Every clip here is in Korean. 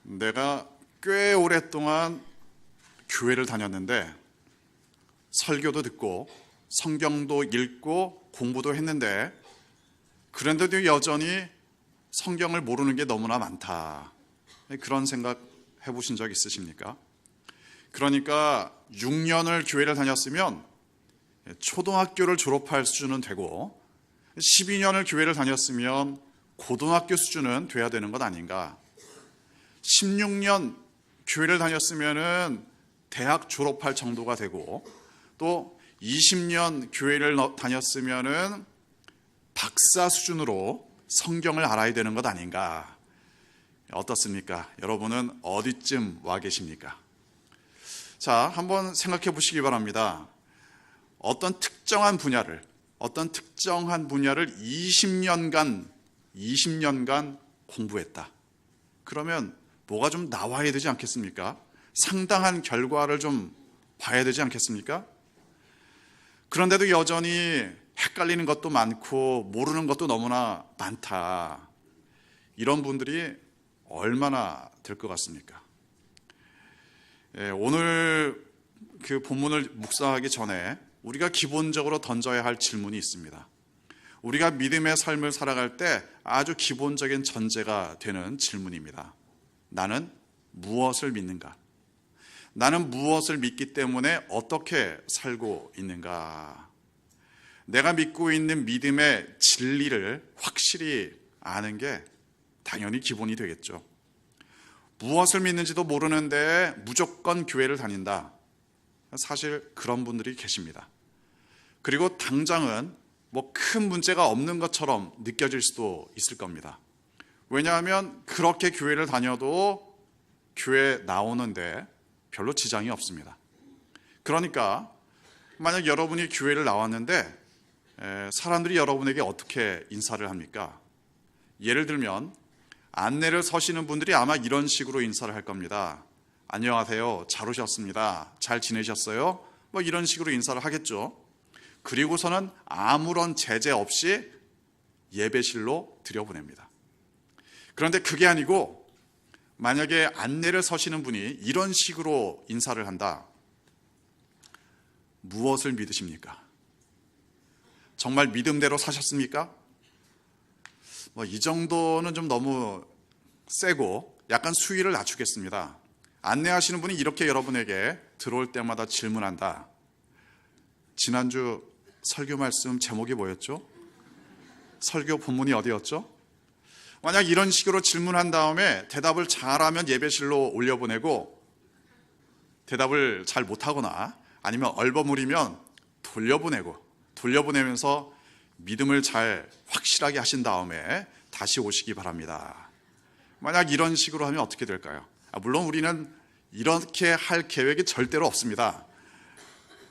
내가 꽤 오랫동안 교회를 다녔는데 설교도 듣고 성경도 읽고 공부도 했는데 그런데도 여전히 성경을 모르는 게 너무나 많다. 그런 생각 해보신 적 있으십니까? 그러니까 6년을 교회를 다녔으면 초등학교를 졸업할 수준은 되고 12년을 교회를 다녔으면 고등학교 수준은 돼야 되는 것 아닌가? 16년 교회를 다녔으면 대학 졸업할 정도가 되고 또 20년 교회를 다녔으면 박사 수준으로 성경을 알아야 되는 것 아닌가? 어떻습니까? 여러분은 어디쯤 와 계십니까? 자, 한번 생각해 보시기 바랍니다. 어떤 특정한 분야를 20년간 공부했다. 그러면 뭐가 좀 나와야 되지 않겠습니까? 상당한 결과를 좀 봐야 되지 않겠습니까? 그런데도 여전히 헷갈리는 것도 많고 모르는 것도 너무나 많다. 이런 분들이 얼마나 될 것 같습니까? 오늘 그 본문을 묵상하기 전에 우리가 기본적으로 던져야 할 질문이 있습니다. 우리가 믿음의 삶을 살아갈 때 아주 기본적인 전제가 되는 질문입니다. 나는 무엇을 믿는가? 나는 무엇을 믿기 때문에 어떻게 살고 있는가? 내가 믿고 있는 믿음의 진리를 확실히 아는 게 당연히 기본이 되겠죠. 무엇을 믿는지도 모르는데 무조건 교회를 다닌다. 사실 그런 분들이 계십니다. 그리고 당장은 뭐 큰 문제가 없는 것처럼 느껴질 수도 있을 겁니다. 왜냐하면 그렇게 교회를 다녀도 교회 나오는데 별로 지장이 없습니다. 그러니까 만약 여러분이 교회를 나왔는데 사람들이 여러분에게 어떻게 인사를 합니까? 예를 들면 안내를 서시는 분들이 아마 이런 식으로 인사를 할 겁니다. 안녕하세요. 잘 오셨습니다. 잘 지내셨어요? 뭐 이런 식으로 인사를 하겠죠. 그리고서는 아무런 제재 없이 예배실로 들여보냅니다. 그런데 그게 아니고 만약에 안내를 서시는 분이 이런 식으로 인사를 한다. 무엇을 믿으십니까? 정말 믿음대로 사셨습니까? 뭐 이 정도는 좀 너무 세고 약간 수위를 낮추겠습니다. 안내하시는 분이 이렇게 여러분에게 들어올 때마다 질문한다. 지난주 설교 말씀 제목이 뭐였죠? 설교 본문이 어디였죠? 만약 이런 식으로 질문한 다음에 대답을 잘하면 예배실로 올려보내고 대답을 잘 못하거나 아니면 얼버무리면 돌려보내면서 믿음을 잘 확실하게 하신 다음에 다시 오시기 바랍니다. 만약 이런 식으로 하면 어떻게 될까요? 물론 우리는 이렇게 할 계획이 절대로 없습니다.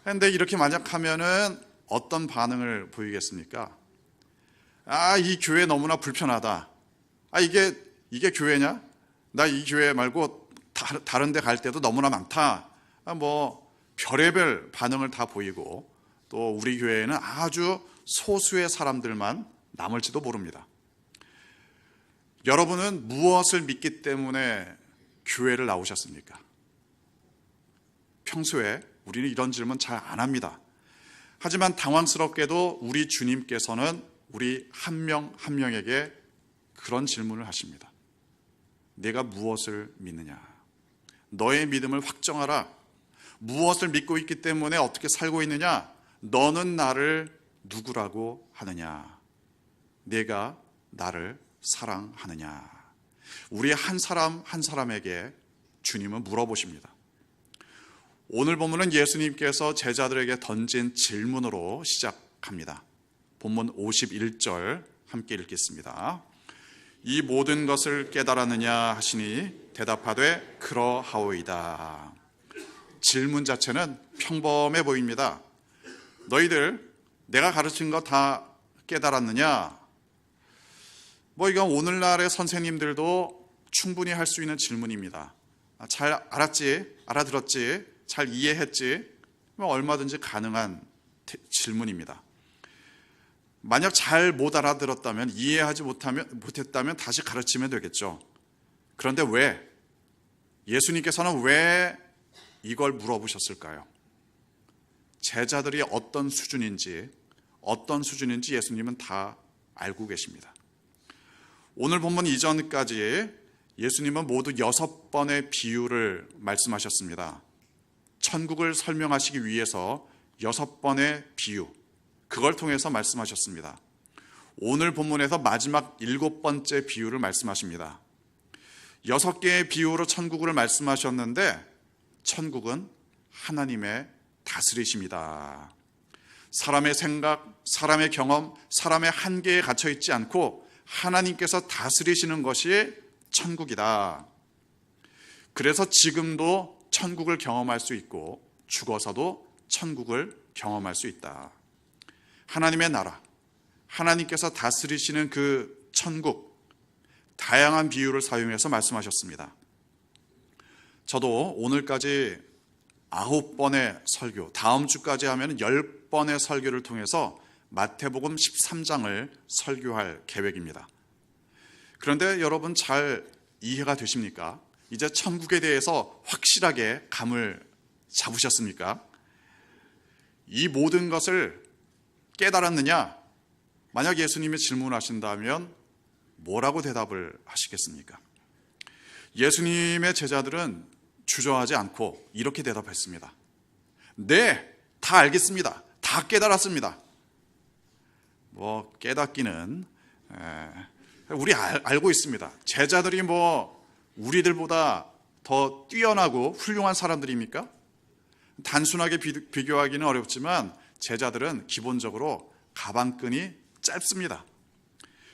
그런데 이렇게 만약 하면은 어떤 반응을 보이겠습니까? 이 교회 너무나 불편하다. 이게 교회냐? 나 이 교회 말고 다른 데 갈 때도 너무나 많다. 뭐 별의별 반응을 다 보이고 또 우리 교회에는 아주 소수의 사람들만 남을지도 모릅니다. 여러분은 무엇을 믿기 때문에 교회를 나오셨습니까? 평소에 우리는 이런 질문 잘 안 합니다. 하지만 당황스럽게도 우리 주님께서는 우리 한 명 한 명에게 그런 질문을 하십니다. 내가 무엇을 믿느냐? 너의 믿음을 확정하라. 무엇을 믿고 있기 때문에 어떻게 살고 있느냐? 너는 나를 누구라고 하느냐? 내가 나를 사랑하느냐? 우리 한 사람 한 사람에게 주님은 물어보십니다. 오늘 본문은 예수님께서 제자들에게 던진 질문으로 시작합니다. 본문 51절 함께 읽겠습니다. 이 모든 것을 깨달았느냐 하시니 대답하되 그러하오이다. 질문 자체는 평범해 보입니다. 너희들 내가 가르친 거 다 깨달았느냐? 뭐 이건 오늘날의 선생님들도 충분히 할 수 있는 질문입니다. 잘 알았지? 알아들었지? 잘 이해했지? 뭐 얼마든지 가능한 질문입니다. 만약 잘 못 알아들었다면, 이해하지 못했다면 다시 가르치면 되겠죠. 그런데 왜 예수님께서는 왜 이걸 물어보셨을까요? 제자들이 어떤 수준인지 예수님은 다 알고 계십니다. 오늘 본문 이전까지 예수님은 모두 6번의 비유를 말씀하셨습니다. 천국을 설명하시기 위해서 6번의 비유, 그걸 통해서 말씀하셨습니다. 오늘 본문에서 마지막 7번째 비유를 말씀하십니다. 6개의 비유로 천국을 말씀하셨는데 천국은 하나님의 다스리심이다. 사람의 생각, 사람의 경험, 사람의 한계에 갇혀 있지 않고 하나님께서 다스리시는 것이 천국이다. 그래서 지금도 천국을 경험할 수 있고 죽어서도 천국을 경험할 수 있다. 하나님의 나라, 하나님께서 다스리시는 그 천국, 다양한 비유를 사용해서 말씀하셨습니다. 저도 오늘까지 9번의 설교, 다음 주까지 하면 10번의 설교를 통해서 마태복음 13장을 설교할 계획입니다. 그런데 여러분 잘 이해가 되십니까? 이제 천국에 대해서 확실하게 감을 잡으셨습니까? 이 모든 것을 깨달았느냐? 만약 예수님이 질문하신다면 뭐라고 대답을 하시겠습니까? 예수님의 제자들은 주저하지 않고 이렇게 대답했습니다. 네, 다 알겠습니다. 다 깨달았습니다. 깨닫기는 우리 알고 있습니다. 제자들이 우리들보다 더 뛰어나고 훌륭한 사람들입니까? 단순하게 비교하기는 어렵지만 제자들은 기본적으로 가방끈이 짧습니다.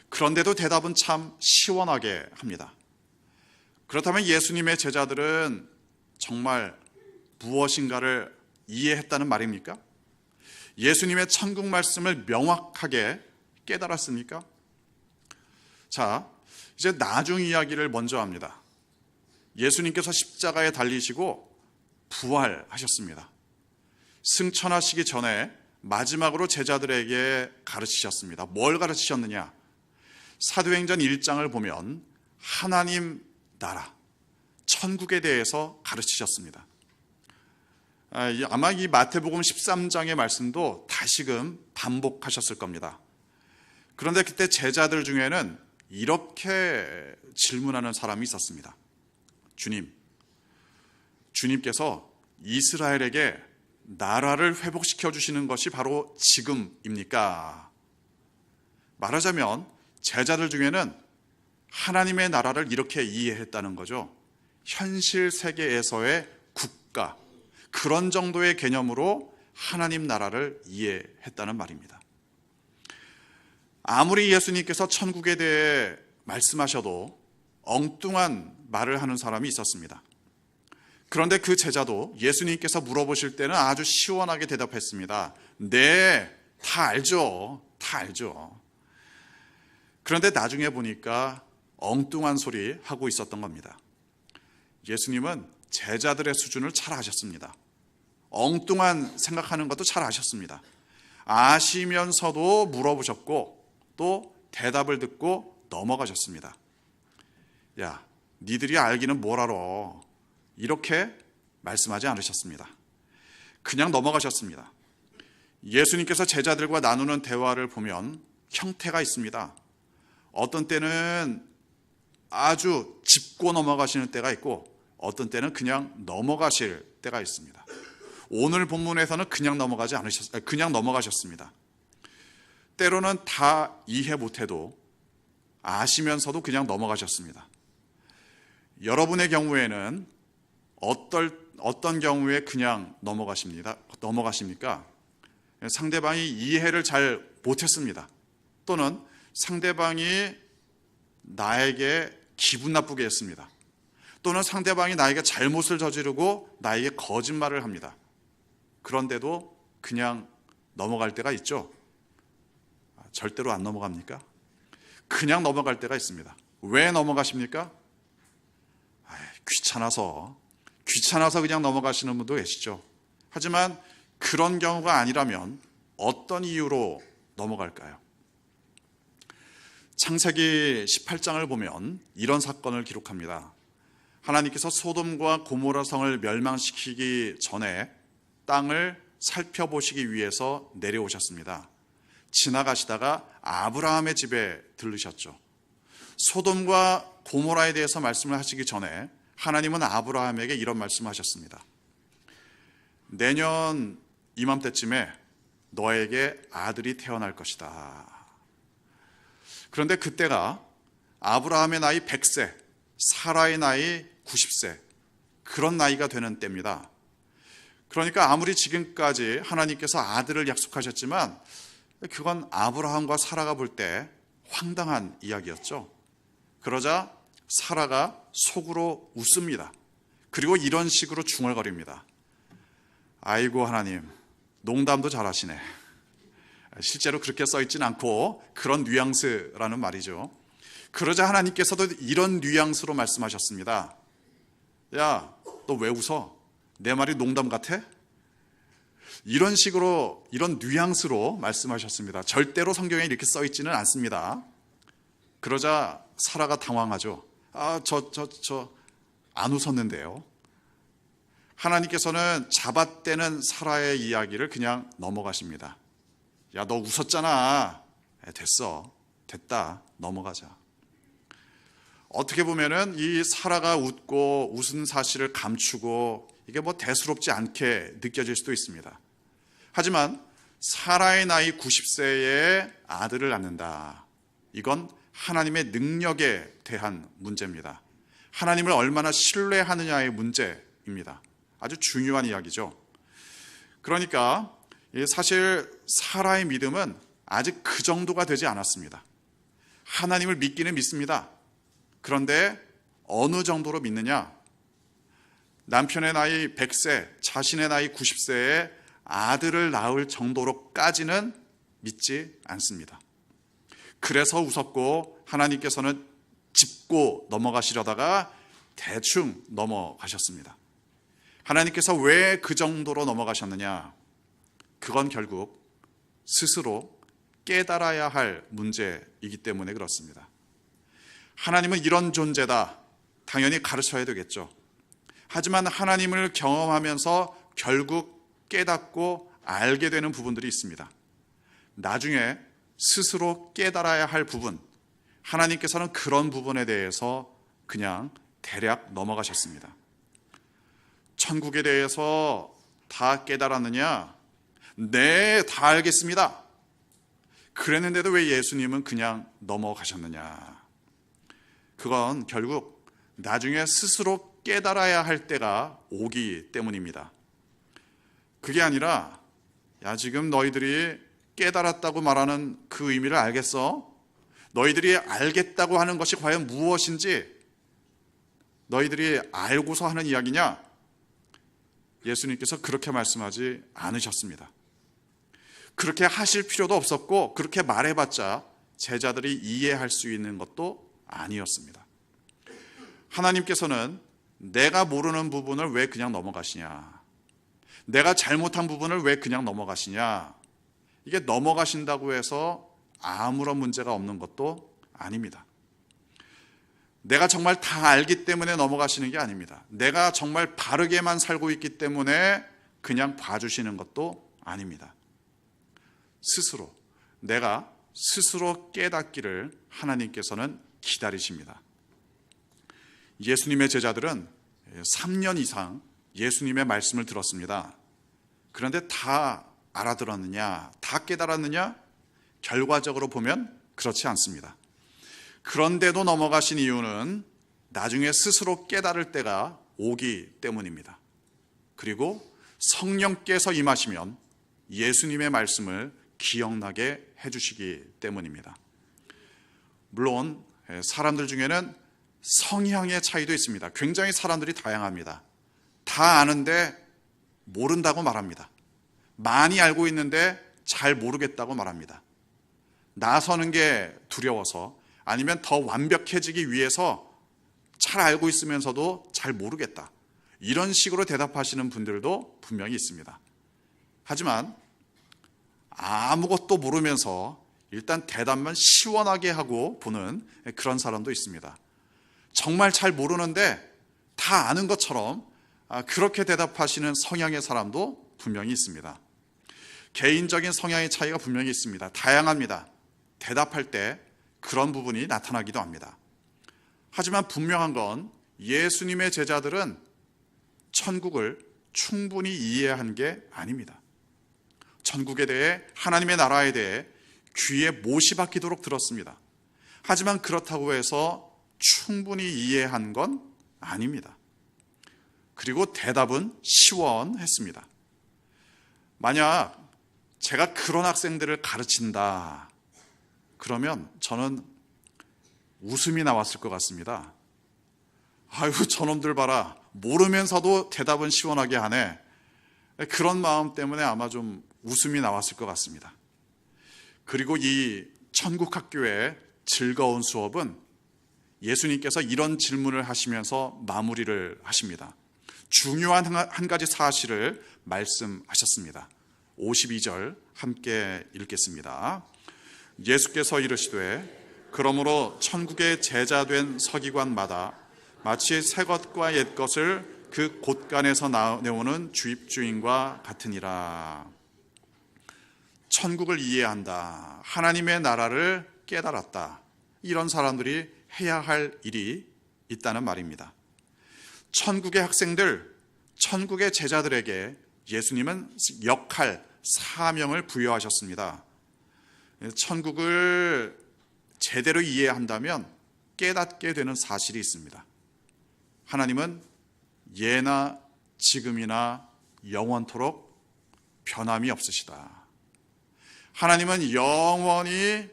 그런데도 대답은 참 시원하게 합니다. 그렇다면 예수님의 제자들은 정말 무엇인가를 이해했다는 말입니까? 예수님의 천국 말씀을 명확하게 깨달았습니까? 자, 이제 나중 이야기를 먼저 합니다. 예수님께서 십자가에 달리시고 부활하셨습니다. 승천하시기 전에 마지막으로 제자들에게 가르치셨습니다. 뭘 가르치셨느냐? 사도행전 1장을 보면 하나님 나라, 천국에 대해서 가르치셨습니다. 아마 이 마태복음 13장의 말씀도 다시금 반복하셨을 겁니다. 그런데 그때 제자들 중에는 이렇게 질문하는 사람이 있었습니다. 주님께서 이스라엘에게 나라를 회복시켜 주시는 것이 바로 지금입니까? 말하자면 제자들 중에는 하나님의 나라를 이렇게 이해했다는 거죠. 현실 세계에서의 국가, 그런 정도의 개념으로 하나님 나라를 이해했다는 말입니다. 아무리 예수님께서 천국에 대해 말씀하셔도 엉뚱한 말을 하는 사람이 있었습니다. 그런데 그 제자도 예수님께서 물어보실 때는 아주 시원하게 대답했습니다. 네, 다 알죠. 다 알죠. 그런데 나중에 보니까 엉뚱한 소리 하고 있었던 겁니다. 예수님은 제자들의 수준을 잘 아셨습니다. 엉뚱한 생각하는 것도 잘 아셨습니다. 아시면서도 물어보셨고 또 대답을 듣고 넘어가셨습니다. 야, 니들이 알기는 뭘 알아? 이렇게 말씀하지 않으셨습니다. 그냥 넘어가셨습니다. 예수님께서 제자들과 나누는 대화를 보면 형태가 있습니다. 어떤 때는 아주 짚고 넘어가시는 때가 있고 어떤 때는 그냥 넘어가실 때가 있습니다. 오늘 본문에서는 그냥 넘어가셨습니다. 때로는 다 이해 못해도 아시면서도 그냥 넘어가셨습니다. 여러분의 경우에는 어떤 경우에 그냥 넘어가십니까? 상대방이 이해를 잘 못했습니다. 또는 상대방이 나에게 기분 나쁘게 했습니다. 또는 상대방이 나에게 잘못을 저지르고 나에게 거짓말을 합니다. 그런데도 그냥 넘어갈 때가 있죠. 절대로 안 넘어갑니까? 그냥 넘어갈 때가 있습니다. 왜 넘어가십니까? 귀찮아서 그냥 넘어가시는 분도 계시죠. 하지만 그런 경우가 아니라면 어떤 이유로 넘어갈까요? 창세기 18장을 보면 이런 사건을 기록합니다. 하나님께서 소돔과 고모라 성을 멸망시키기 전에 땅을 살펴보시기 위해서 내려오셨습니다. 지나가시다가 아브라함의 집에 들르셨죠. 소돔과 고모라에 대해서 말씀을 하시기 전에 하나님은 아브라함에게 이런 말씀하셨습니다. 내년 이맘때쯤에 너에게 아들이 태어날 것이다. 그런데 그때가 아브라함의 나이 100세, 사라의 나이 90세, 그런 나이가 되는 때입니다. 그러니까 아무리 지금까지 하나님께서 아들을 약속하셨지만 그건 아브라함과 사라가 볼 때 황당한 이야기였죠. 그러자 사라가 속으로 웃습니다. 그리고 이런 식으로 중얼거립니다. 아이고 하나님, 농담도 잘하시네. 실제로 그렇게 써있진 않고 그런 뉘앙스라는 말이죠. 그러자 하나님께서도 이런 뉘앙스로 말씀하셨습니다. 야, 너 왜 웃어? 내 말이 농담 같아? 이런 식으로, 이런 뉘앙스로 말씀하셨습니다. 절대로 성경에 이렇게 써있지는 않습니다. 그러자 사라가 당황하죠. 안 웃었는데요. 하나님께서는 잡아떼는 사라의 이야기를 그냥 넘어가십니다. 야, 너 웃었잖아. 됐다. 넘어가자. 어떻게 보면은 이 사라가 웃고 웃은 사실을 감추고 이게 뭐 대수롭지 않게 느껴질 수도 있습니다. 하지만 사라의 나이 90세에 아들을 낳는다. 이건 하나님의 능력에 대한 문제입니다. 하나님을 얼마나 신뢰하느냐의 문제입니다. 아주 중요한 이야기죠. 그러니까 사실 사라의 믿음은 아직 그 정도가 되지 않았습니다. 하나님을 믿기는 믿습니다. 그런데 어느 정도로 믿느냐? 남편의 나이 100세, 자신의 나이 90세에 아들을 낳을 정도로까지는 믿지 않습니다. 그래서 웃었고 하나님께서는 짚고 넘어가시려다가 대충 넘어가셨습니다. 하나님께서 왜 그 정도로 넘어가셨느냐? 그건 결국 스스로 깨달아야 할 문제이기 때문에 그렇습니다. 하나님은 이런 존재다. 당연히 가르쳐야 되겠죠. 하지만 하나님을 경험하면서 결국 깨닫고 알게 되는 부분들이 있습니다. 나중에 스스로 깨달아야 할 부분, 하나님께서는 그런 부분에 대해서 그냥 대략 넘어가셨습니다. 천국에 대해서 다 깨달았느냐? 네, 다 알겠습니다. 그랬는데도 왜 예수님은 그냥 넘어가셨느냐? 그건 결국 나중에 스스로 깨달아야 할 때가 오기 때문입니다. 그게 아니라 야, 지금 너희들이 깨달았다고 말하는 그 의미를 알겠어? 너희들이 알겠다고 하는 것이 과연 무엇인지 너희들이 알고서 하는 이야기냐? 예수님께서 그렇게 말씀하지 않으셨습니다. 그렇게 하실 필요도 없었고 그렇게 말해봤자 제자들이 이해할 수 있는 것도 아니었습니다. 하나님께서는 내가 모르는 부분을 왜 그냥 넘어가시냐? 내가 잘못한 부분을 왜 그냥 넘어가시냐? 이게 넘어가신다고 해서 아무런 문제가 없는 것도 아닙니다. 내가 정말 다 알기 때문에 넘어가시는 게 아닙니다. 내가 정말 바르게만 살고 있기 때문에 그냥 봐주시는 것도 아닙니다. 내가 스스로 깨닫기를 하나님께서는 기다리십니다. 예수님의 제자들은 3년 이상 예수님의 말씀을 들었습니다. 그런데 다 알아들었느냐? 다 깨달았느냐? 결과적으로 보면 그렇지 않습니다. 그런데도 넘어가신 이유는 나중에 스스로 깨달을 때가 오기 때문입니다. 그리고 성령께서 임하시면 예수님의 말씀을 기억나게 해주시기 때문입니다. 물론 사람들 중에는 성향의 차이도 있습니다. 굉장히 사람들이 다양합니다. 다 아는데 모른다고 말합니다. 많이 알고 있는데 잘 모르겠다고 말합니다. 나서는 게 두려워서 아니면 더 완벽해지기 위해서 잘 알고 있으면서도 잘 모르겠다. 이런 식으로 대답하시는 분들도 분명히 있습니다. 하지만 아무것도 모르면서 일단 대답만 시원하게 하고 보는 그런 사람도 있습니다. 정말 잘 모르는데 다 아는 것처럼 그렇게 대답하시는 성향의 사람도 분명히 있습니다. 개인적인 성향의 차이가 분명히 있습니다. 다양합니다. 대답할 때 그런 부분이 나타나기도 합니다. 하지만 분명한 건 예수님의 제자들은 천국을 충분히 이해한 게 아닙니다. 천국에 대해, 하나님의 나라에 대해 귀에 못이 박히도록 들었습니다. 하지만 그렇다고 해서 충분히 이해한 건 아닙니다. 그리고 대답은 시원했습니다. 만약 제가 그런 학생들을 가르친다 그러면 저는 웃음이 나왔을 것 같습니다. 아유, 저놈들 봐라, 모르면서도 대답은 시원하게 하네. 그런 마음 때문에 아마 좀 웃음이 나왔을 것 같습니다. 그리고 이 천국학교의 즐거운 수업은 예수님께서 이런 질문을 하시면서 마무리를 하십니다. 중요한 한 가지 사실을 말씀하셨습니다. 52절 함께 읽겠습니다. 예수께서 이르시되 그러므로 천국의 제자된 서기관마다 마치 새 것과 옛 것을 그 곳간에서 내오는 주입주인과 같으니라. 천국을 이해한다, 하나님의 나라를 깨달았다, 이런 사람들이 해야 할 일이 있다는 말입니다. 천국의 학생들, 천국의 제자들에게 예수님은 역할, 사명을 부여하셨습니다. 천국을 제대로 이해한다면 깨닫게 되는 사실이 있습니다. 하나님은 예나 지금이나 영원토록 변함이 없으시다. 하나님은 영원히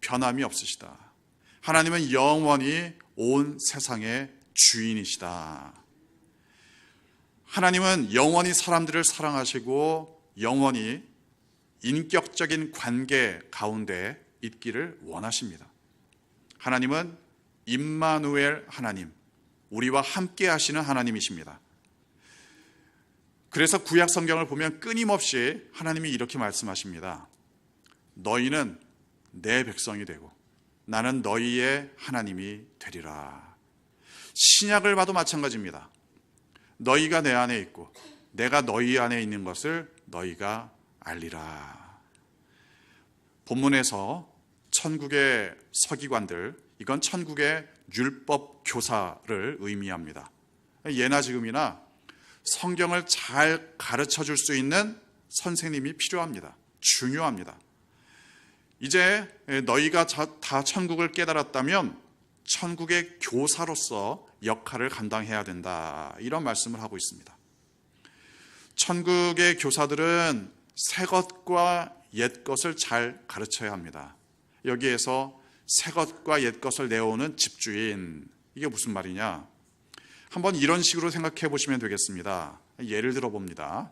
변함이 없으시다. 하나님은 영원히 온 세상의 주인이시다. 하나님은 영원히 사람들을 사랑하시고 영원히 인격적인 관계 가운데 있기를 원하십니다. 하나님은 임마누엘 하나님, 우리와 함께 하시는 하나님이십니다. 그래서 구약 성경을 보면 끊임없이 하나님이 이렇게 말씀하십니다. 너희는 내 백성이 되고 나는 너희의 하나님이 되리라. 신약을 봐도 마찬가지입니다. 너희가 내 안에 있고 내가 너희 안에 있는 것을 너희가 알리라. 본문에서 천국의 서기관들, 이건 천국의 율법 교사를 의미합니다. 예나 지금이나 성경을 잘 가르쳐 줄 수 있는 선생님이 필요합니다. 중요합니다. 이제 너희가 다 천국을 깨달았다면 천국의 교사로서 역할을 감당해야 된다, 이런 말씀을 하고 있습니다. 천국의 교사들은 새 것과 옛 것을 잘 가르쳐야 합니다. 여기에서 새 것과 옛 것을 내오는 집주인, 이게 무슨 말이냐? 한번 이런 식으로 생각해 보시면 되겠습니다. 예를 들어 봅니다.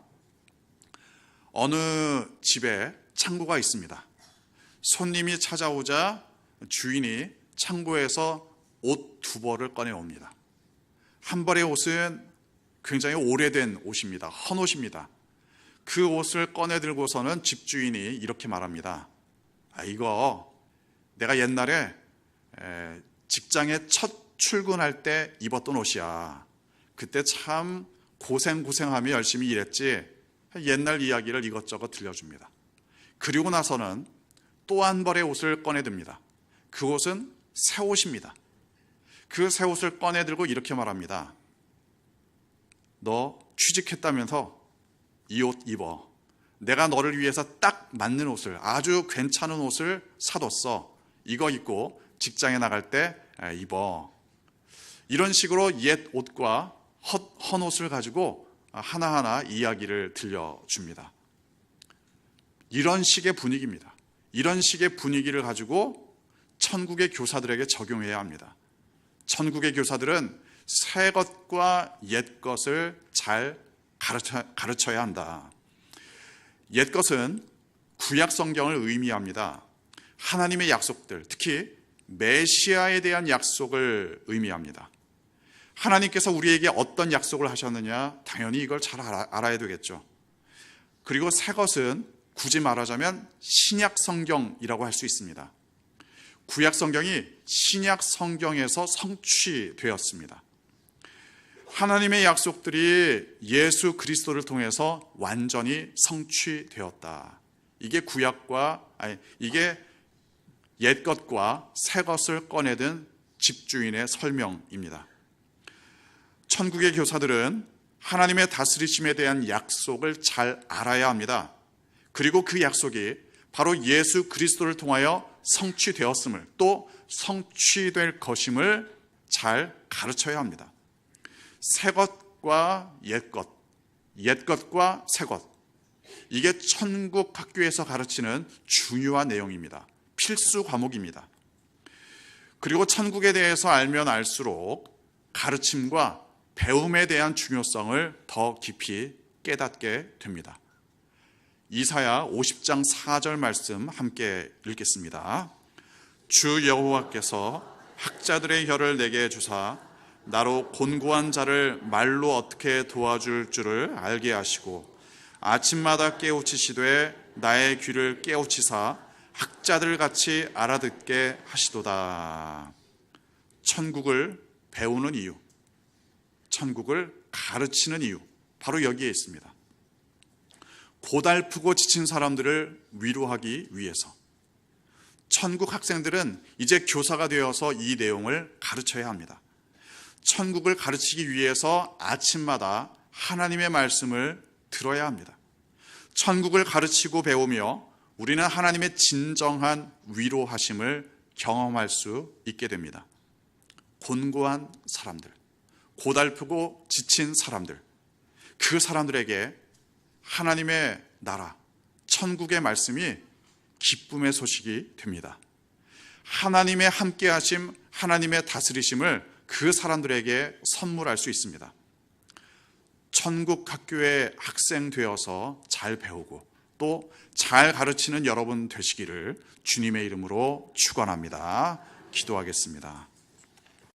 어느 집에 창고가 있습니다. 손님이 찾아오자 주인이 창고에서 옷 2벌을 꺼내옵니다. 한 벌의 옷은 굉장히 오래된 옷입니다. 헌 옷입니다. 그 옷을 꺼내 들고서는 집주인이 이렇게 말합니다. 이거 내가 옛날에 직장에 첫 출근할 때 입었던 옷이야. 그때 참 고생하며 열심히 일했지. 옛날 이야기를 이것저것 들려줍니다. 그리고 나서는 또 한 벌의 옷을 꺼내듭니다. 그 옷은 새 옷입니다. 그 새 옷을 꺼내들고 이렇게 말합니다. 너 취직했다면서 이 옷 입어. 내가 너를 위해서 딱 맞는 옷을, 아주 괜찮은 옷을 사뒀어. 이거 입고 직장에 나갈 때 입어. 이런 식으로 옛 옷과 헌 옷을 가지고 하나하나 이야기를 들려줍니다. 이런 식의 분위기입니다. 이런 식의 분위기를 가지고 천국의 교사들에게 적용해야 합니다. 천국의 교사들은 새 것과 옛 것을 잘 가르쳐야 한다. 옛 것은 구약 성경을 의미합니다. 하나님의 약속들, 특히 메시아에 대한 약속을 의미합니다. 하나님께서 우리에게 어떤 약속을 하셨느냐, 당연히 이걸 잘 알아야 되겠죠. 그리고 새 것은 굳이 말하자면 신약 성경이라고 할 수 있습니다. 구약 성경이 신약 성경에서 성취되었습니다. 하나님의 약속들이 예수 그리스도를 통해서 완전히 성취되었다. 이게 이게 옛것과 새것을 꺼내든 집주인의 설명입니다. 천국의 교사들은 하나님의 다스리심에 대한 약속을 잘 알아야 합니다. 그리고 그 약속이 바로 예수 그리스도를 통하여 성취되었음을, 또 성취될 것임을 잘 가르쳐야 합니다. 새것과 옛것, 옛것과 새것, 이게 천국 학교에서 가르치는 중요한 내용입니다. 필수 과목입니다. 그리고 천국에 대해서 알면 알수록 가르침과 배움에 대한 중요성을 더 깊이 깨닫게 됩니다. 이사야 50장 4절 말씀 함께 읽겠습니다. 주 여호와께서 학자들의 혀를 내게 주사 나로 곤고한 자를 말로 어떻게 도와줄 줄을 알게 하시고 아침마다 깨우치시되 나의 귀를 깨우치사 학자들 같이 알아듣게 하시도다. 천국을 배우는 이유, 천국을 가르치는 이유, 바로 여기에 있습니다. 고달프고 지친 사람들을 위로하기 위해서. 천국 학생들은 이제 교사가 되어서 이 내용을 가르쳐야 합니다. 천국을 가르치기 위해서 아침마다 하나님의 말씀을 들어야 합니다. 천국을 가르치고 배우며 우리는 하나님의 진정한 위로하심을 경험할 수 있게 됩니다. 곤고한 사람들, 고달프고 지친 사람들, 그 사람들에게 하나님의 나라, 천국의 말씀이 기쁨의 소식이 됩니다. 하나님의 함께하심, 하나님의 다스리심을 그 사람들에게 선물할 수 있습니다. 천국 학교의 학생 되어서 잘 배우고 또 잘 가르치는 여러분 되시기를 주님의 이름으로 축원합니다. 기도하겠습니다.